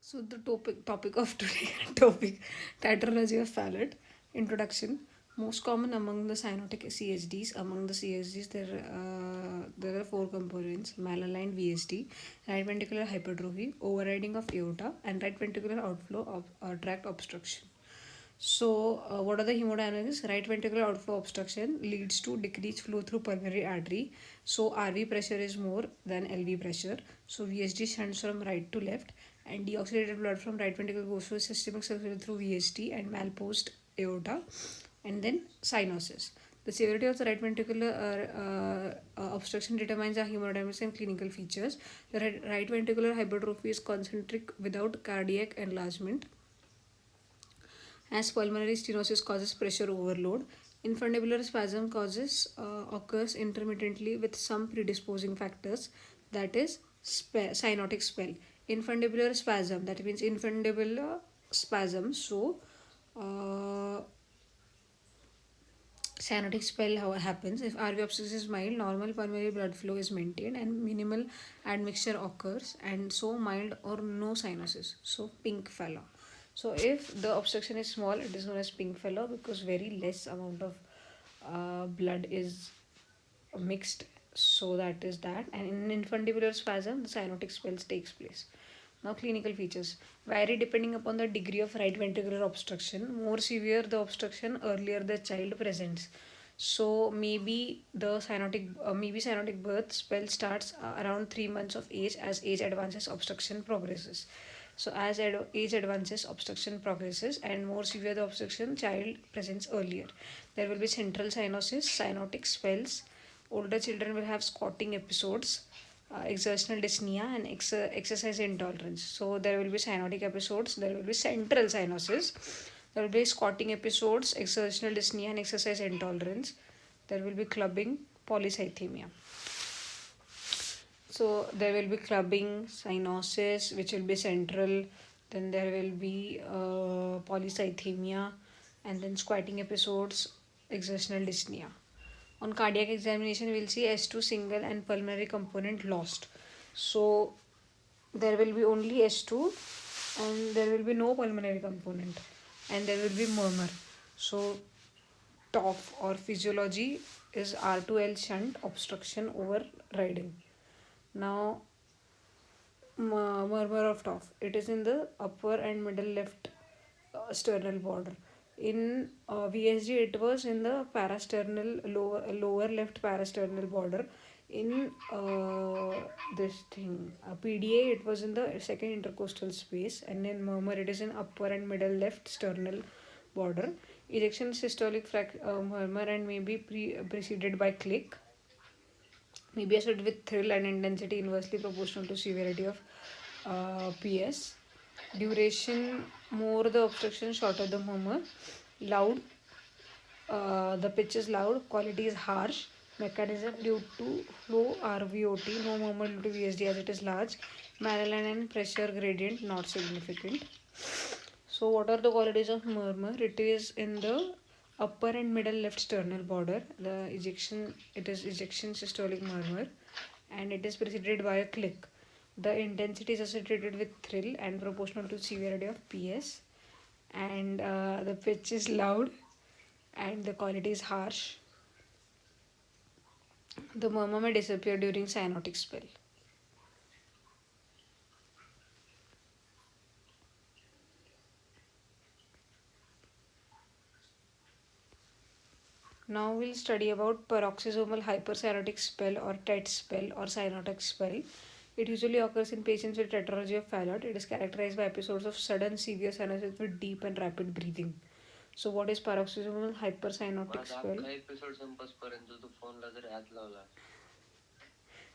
So the topic of today topic tetralogy of Fallot introduction. Most common among the cyanotic CHDs. Among the CHDs, there are four components: malaligned VSD, right ventricular hypertrophy, overriding of aorta, and right ventricular outflow of tract obstruction. So, what are the hemodynamics? Right ventricular outflow obstruction leads to decreased flow through pulmonary artery. So, RV pressure is more than LV pressure. So, VSD stands from right to left, and deoxygenated blood from right ventricle goes to systemic circulation through VSD and malpost aorta, and then cyanosis. The severity of the right ventricular obstruction determines the hemodynamics and clinical features. The right ventricular hypertrophy is concentric without cardiac enlargement as pulmonary stenosis causes pressure overload. Infundibular spasm occurs intermittently with some predisposing factors, that is cyanotic spell. Infundibular spasm, that means infundibular spasm. So, uh, cyanotic spell how happens if RV obstruction is mild, normal pulmonary blood flow is maintained and minimal admixture occurs, and so mild or no cyanosis. So pink fellow. So if the obstruction is small, it is known as pink fellow because very less amount of blood is mixed. So that is that. And in infundibular spasm, the cyanotic spells takes place. Now, clinical features vary depending upon the degree of right ventricular obstruction. More severe the obstruction, earlier the child presents. So maybe cyanotic birth spell starts around 3 months of age. As age advances, obstruction progresses. So as age advances, obstruction progresses, and more severe the obstruction, child presents earlier. There will be central cyanosis, cyanotic spells. Older children will have squatting episodes, exertional dyspnea, and exercise intolerance. So there will be cyanotic episodes, there will be central cyanosis, there will be squatting episodes, exertional dyspnea, and exercise intolerance. There will be clubbing, polycythemia. So there will be clubbing, cyanosis, which will be central. Then there will be polycythemia, and then squatting episodes, exertional dyspnea. On cardiac examination, we'll see S2 single and pulmonary component lost. So there will be only S2 and there will be no pulmonary component and there will be murmur. So TOF or physiology is R2L shunt obstruction overriding. Now murmur of TOF. It is in the upper and middle left sternal border. In VSG, it was in the parasternal lower left parasternal border. In this thing, PDA, it was in the second intercostal space, and in murmur, it is in upper and middle left sternal border. Ejection systolic murmur and may be preceded by click, may be associated with thrill and intensity inversely proportional to severity of PS. Duration more the obstruction, shorter the murmur. Loud, the pitch is loud, quality is harsh. Mechanism due to flow RVOT, no murmur due to VSD as it is large. Marilyn and pressure gradient not significant. So, what are the qualities of murmur? It is in the upper and middle left sternal border. The ejection, it is ejection systolic murmur, and it is preceded by a click. The intensity is associated with thrill and proportional to severity of PS, and the pitch is loud, and the quality is harsh. The murmur may disappear during cyanotic spell. Now we'll study about paroxysmal hypercyanotic spell or TET spell or cyanotic spell. It usually occurs in patients with tetralogy of Fallot. It is characterized by episodes of sudden severe cyanosis with deep and rapid breathing. So what is paroxysmal hypercyanotic spell?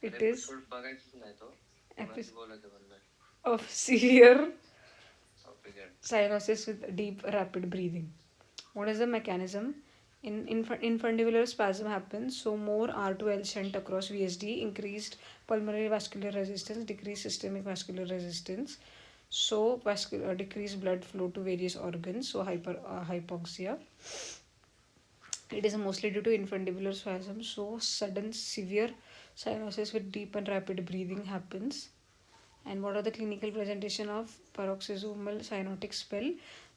It is of severe cyanosis with deep rapid breathing. What is the mechanism? Infundibular spasm happens, so more R2L shunt across VSD, increased pulmonary vascular resistance, decreased systemic vascular resistance, so decreased blood flow to various organs, so hypoxia. It is mostly due to infundibular spasm, so sudden severe cyanosis with deep and rapid breathing happens, And what are the clinical presentation of paroxysmal cyanotic spell?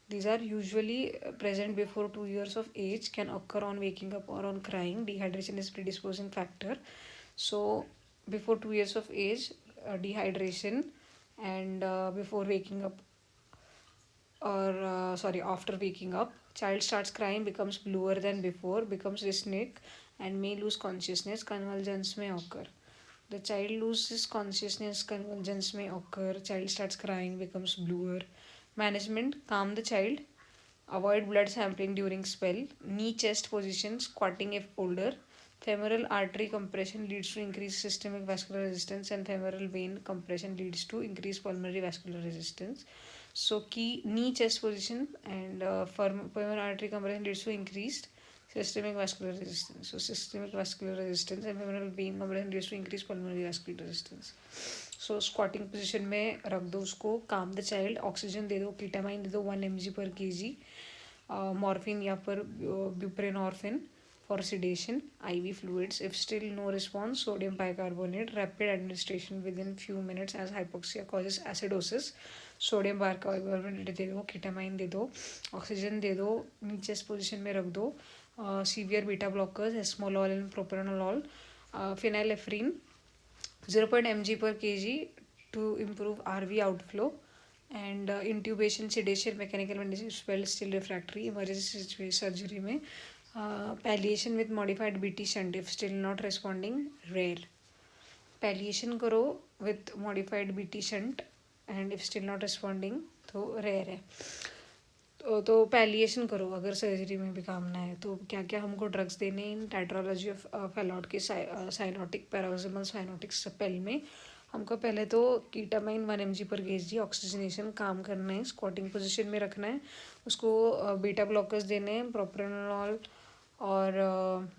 These are usually present before 2 years of age, can occur on waking up or on crying. Dehydration is predisposing factor. So before 2 years of age, dehydration, and before waking up, or after waking up, child starts crying, becomes bluer than before, becomes rhythmic, and may lose consciousness. Convulsions may occur. The child loses consciousness, convulsions may occur, child starts crying, becomes bluer. Management: calm the child, avoid blood sampling during spell, knee chest position, squatting if older. Femoral artery compression leads to increased systemic vascular resistance, and femoral vein compression leads to increased pulmonary vascular resistance. So key: knee chest position and femoral artery compression leads to increased systemic vascular resistance. So systemic vascular resistance and femoral vein compression leads to increased pulmonary vascular resistance. So squirting position में रख दो उसको. काम the child, oxygen दे दो, ketamine दे दो 1 mg/kg, morphine या पर buprenorphine for sedation, IV fluids. If still no response, sodium bicarbonate, rapid administration within few minutes as hypoxia causes acidosis. Sodium bicarbonate दे दो, कीटामाइन दे दो, ऑक्सीजन दे दो, नीचे इस पोजीशन में रख दो. Severe beta blockers, esmolol and propranolol, phenylephrine 0.0 mg/kg to improve RV outflow, and intubation, sedation, mechanical ventilation, spell still refractory. Emergency surgery में palliation with modified BT shunt if still not responding, rare. Palliation करो with modified BT shunt and if still not responding तो rare है. तो palliation करो अगर surgery में भी काम ना है तो. क्या क्या हमको ड्रग्स देने इन टाइट्रोलॉजी ऑफ फैलॉट के साइनोटिक पैराक्सिमल साइनोटिक स्पेल में? हमको पहले तो कीटामाइन 1 mg/kg, ऑक्सीजनेशन काम करना है, स्क्वाटिंग पोजीशन में रखना है उसको, बीटा ब्लॉकर्स देने हैं, प्रोप्रानोलॉल और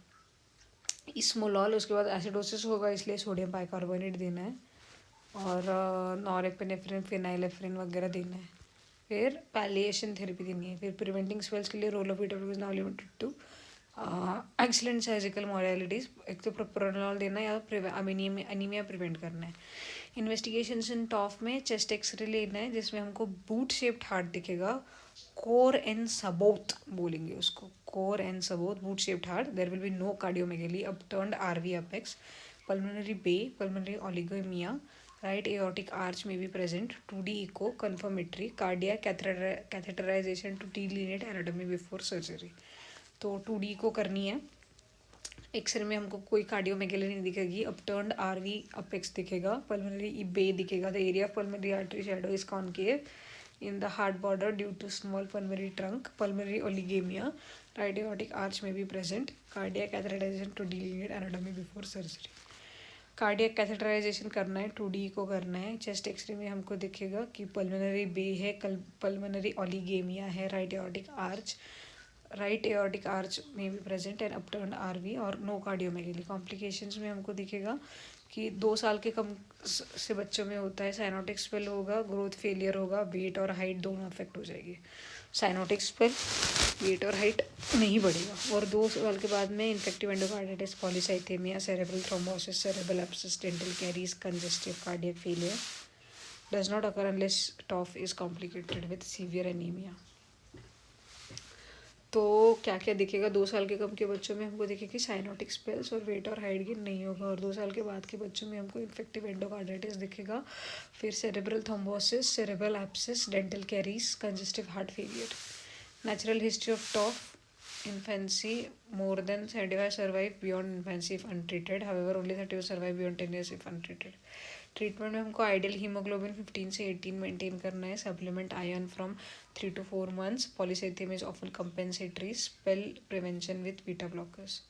इस्मोलॉल. उसके बाद एसिडोसिस होगा इसलिए सोडियम बाइकार्बोनेट देना है, और नॉरेपिनेफ्रिन, फिनाइलेफ्रिन वगैरह देना है. फिर पैलिएशन थेरेपी देनी है. फिर प्रिवेंटिंग स्वेल्स के लिए रोलोफिटाविर is now limited to excellent surgical modalities. एक तो प्रोप्रानोलॉल देना है या अनीमिया प्रिवेंट करना है. इन्वेस्टिगेशंस इन टॉफ में चेस्ट एक्सरे लेना है जिसमें हमको बूट शेप्ड हार्ट दिखेगा. कोर एंड सबोथ बोलेंगे उसको, coeur en sabot, boot shaped heart. There will be no cardiomegaly, upturned RV apex, pulmonary bay, pulmonary oligoemia, right aortic arch may be present. 2D echo confirmatory. Cardiac catheterization to delineate anatomy before surgery. तो 2D echo करनी है. X ray में हमको कोई cardiomegaly नहीं दिखेगी, अपटर्न्ड RV apex दिखेगा, pulmonary bay दिखेगा. The area of pulmonary artery shadow is concave in the heart border due to small pulmonary trunk. Pulmonary oligemia, right aortic arch may be present. Cardiac catheterization to delineate anatomy before surgery. Cardiac catheterization करना है, 2D को करना है. Chest x ray में हमको दिखेगा कि pulmonary बे है, पल्मोनरी ओलिगेमिया है, राइट एओर्टिक आर्च में भी प्रेजेंट एंड अपटर्न RV और नो कार्डियोमेगली. कॉम्प्लिकेशंस में हमको दिखेगा कि 2 साल के कम से बच्चों में होता है साइनोटिक स्पेल होगा, ग्रोथ फेलियर होगा, वेट और हाइट दोनों अफेक्ट हो जाएगी. साइनोटिक स्पेल, वेट और हाइट नहीं बढ़ेगा. और 2 साल के बाद में infective endocarditis, polycythaemia, cerebral thrombosis, cerebral abscess, dental caries, congestive cardiac failure does not occur unless TOF is complicated with severe anaemia. तो क्या क्या दिखेगा 2 साल के कम के बच्चों में? हमको दिखेगी साइनोटिक स्पेल्स और वेट और हाइट गेन नहीं होगा. और 2 साल के बाद के बच्चों में हमको इन्फेक्टिव एंडोकार्डाइटिस दिखेगा. फिर cerebral thrombosis, cerebral abscess, dental caries, congestive heart failure. Natural history of TOF: infancy, more than 75 survive beyond infancy if untreated. However, only 30 survive beyond 10 years if untreated. Treatment में हमको ideal haemoglobin 15 से 18 maintain करना है. Supplement iron from 3 to 4 months. Polycythaemia is often compensatory. Spell prevention with beta blockers.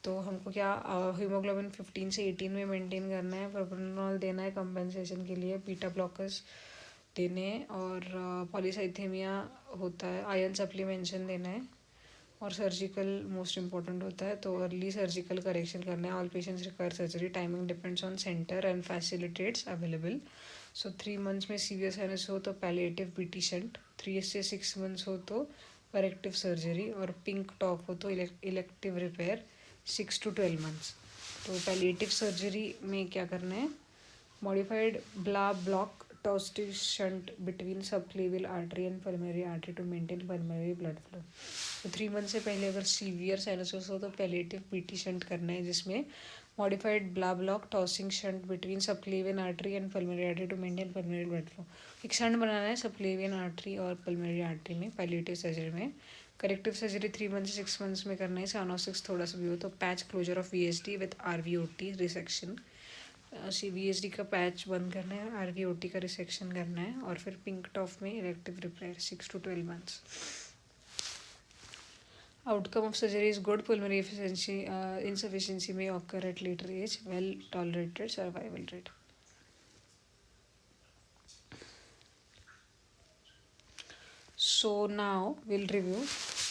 तो हमको क्या haemoglobin 15 से 18 में मेंटेन करना है. प्रोप्रानोलॉल देना है कंपेंसेशन के लिए. बीटा ब्लॉकर्स देने, और पॉलीसाइथेमिया होता है आयरन सप्लीमेंशन देना है. और सर्जिकल मोस्ट इम्पॉर्टेंट होता है, तो अर्ली सर्जिकल करेक्शन करना है. All patients require surgery. Timing depends on centre and facilitates available. So 3 months में सीवियर साइनस हो तो पैलिएटिव BT शंट. 3 से 6 months हो तो करेक्टिव सर्जरी. और पिंक टॉप हो तो इलेक्टिव रिपेयर 6 to 12 months. तो पैलिएटिव सर्जरी में क्या करना है? modified block Torsty shunt between subclavian artery and pulmonary artery to maintain pulmonary blood flow. तो 3 months से पहले अगर सीवियर साइनोसिस हो तो पैलेटिव पीटी शंट करना है, जिसमें modified Blalock Taussig shunt between subclavian artery and pulmonary artery to maintain pulmonary blood flow. एक शंट बनाना है सबक्लेवियन आर्टरी और पल्मोनरी आर्टरी में पैलेटिव सर्जरी में. करेक्टिव सर्जरी 3 months से 6 months में करना है. साइनोसिस थोड़ा सा भी हो तो patch closure of VSD with RVOT resection. VSD का पैच बंद करना है, RVOT का रिसेक्शन करना है, और फिर पिंक टॉफ में elective repair 6 to 12 months. Outcome of surgery is good. Pulmonary insufficiency may occur at later age. Well tolerated survival rate. So now we'll review.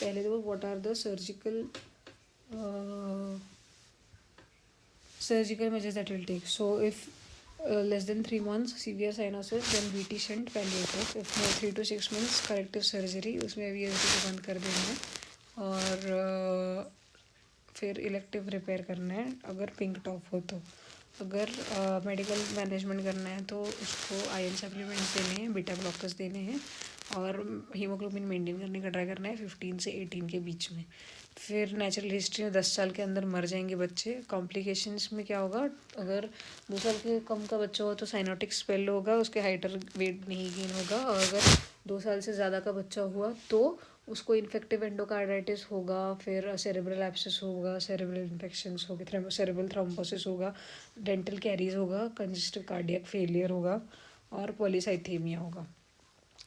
पहले तो what are the surgical measures that we'll take. So if less than 3 months severe cyanosis, then VT shunt palliative. If more 3 to 6 months corrective surgery, उसमें VSD को बंद कर देना है और फिर इलेक्टिव रिपेयर करना है अगर पिंक टॉप हो तो. अगर मेडिकल मैनेजमेंट करना है तो उसको आयरन सप्लीमेंट्स देने हैं, बीटा ब्लॉकर्स देने हैं, और हीमोग्लोबिन मेंटेन करने का ट्राई करना है 15 से 18 के बीच में. फिर नेचुरल हिस्ट्री में 10 साल के अंदर मर जाएंगे बच्चे. कॉम्प्लिकेशंस में क्या होगा, अगर 2 साल के कम का बच्चा हो तो साइनोटिक स्पेल होगा, उसके हाइटर वेट नहीं गेन होगा. और अगर 2 साल से ज़्यादा का बच्चा हुआ तो उसको इन्फेक्टिव एंडोकार्डाइटिस होगा, फिर सेरेब्रल एब्सेस होगा, सेरेब्रल इन्फेक्शंस होगी, सेरेब्रल थ्रोम्बोसिस होगा, डेंटल कैरीज होगा, कंजेस्टिव कार्डियक फेलियर होगा, और पॉलीसाइथेमिया होगा.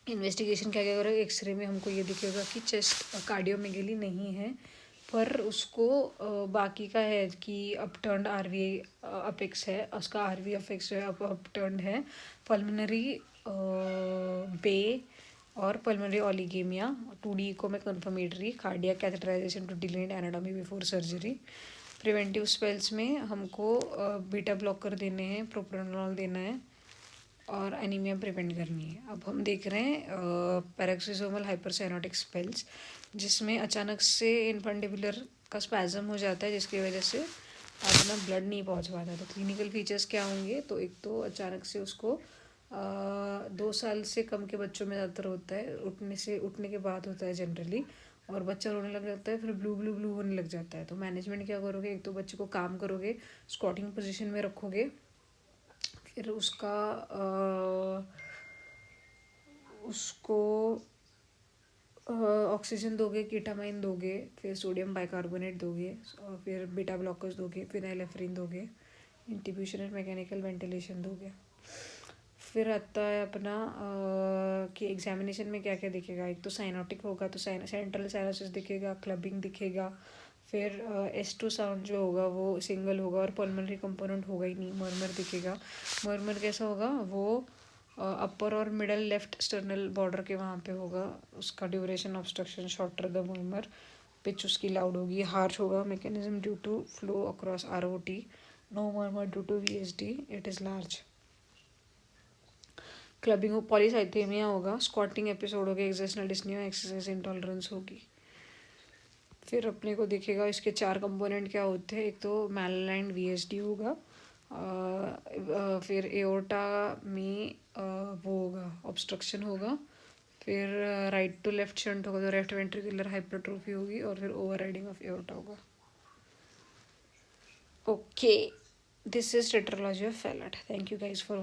इन्वेस्टिगेशन क्या क्या करेगा, एक्सरे में हमको ये दिखेगा कि चेस्ट कार्डियोमेगेली नहीं है, पर उसको बाकी का है कि अपटर्न RV अपेक्स है, उसका RV अपेक्स जो है अपटर्न है. पल्मोनरी बे और पल्मोनरी ओलिगेमिया 2D को में confirmatory. Cardiac catheterization to delineate anatomy before surgery. Preventive spells में हमको बीटा ब्लॉकर देने हैं, प्रोप्रानोल देना है, और एनीमिया प्रिवेंट करनी है. अब हम देख रहे हैं पैरोक्सिसोमल हाइपरसाइनोटिक स्पेल्स, जिसमें अचानक से इन्फंडिबुलर का स्पैज़म हो जाता है, जिसकी वजह से अपना ब्लड नहीं पहुंच पाता. तो क्लिनिकल फीचर्स क्या होंगे, तो एक तो अचानक से उसको 2 साल से कम के बच्चों में ज़्यादातर होता है, उठने के बाद होता है जनरली, और बच्चा रोने लग जाता है, फिर ब्लू होने लग जाता है. तो मैनेजमेंट क्या करोगे, एक तो बच्चे को काम करोगे, स्क्वाटिंग पोजीशन में रखोगे, फिर उसको ऑक्सीजन दोगे, कीटामाइन दोगे, फिर सोडियम बाइकार्बोनेट दोगे, और फिर बीटा ब्लॉकर्स दोगे, फिनाइलेफ्रिन दोगे, इंट्यूबेशन एंड मैकेनिकल वेंटिलेशन दोगे. फिर आता है अपना कि एग्जामिनेशन में क्या क्या दिखेगा. एक तो साइनोटिक होगा तो सेंट्रल साइनोसिस दिखेगा, क्लबिंग दिखेगा, फिर S2 साउंड जो होगा वो सिंगल होगा, और पल्मोनरी कंपोनेंट होगा ही नहीं. मर्मर दिखेगा. मर्मर कैसा होगा, वो अपर और मिडल लेफ्ट स्टर्नल बॉर्डर के वहाँ पे होगा. उसका duration obstruction shorter the murmur. Pitch उसकी लाउड होगी, हार्श होगा. Mechanism due to flow across ROT. No murmur due to VSD, it is large. Clubbing हो, पॉलीसाइथेमिया होगा, स्क्वाटिंग एपिसोड होगा, एक्सर्शनल डिस्निया, एक्सरसाइज इंटॉलरेंस होगी. फिर अपने को दिखेगा इसके 4 कंपोनेंट क्या होते हैं. एक तो मैललाइंड VSD होगा, फिर एओर्टा में वो होगा ऑब्स्ट्रक्शन होगा, फिर राइट टू लेफ्ट शंट होगा तो लेफ्ट वेंट्रिकुलर हाइपरट्रोफी होगी, और फिर ओवरराइडिंग ऑफ एओर्टा होगा. Okay, this is tetralogy of Fallot. Thank you guys for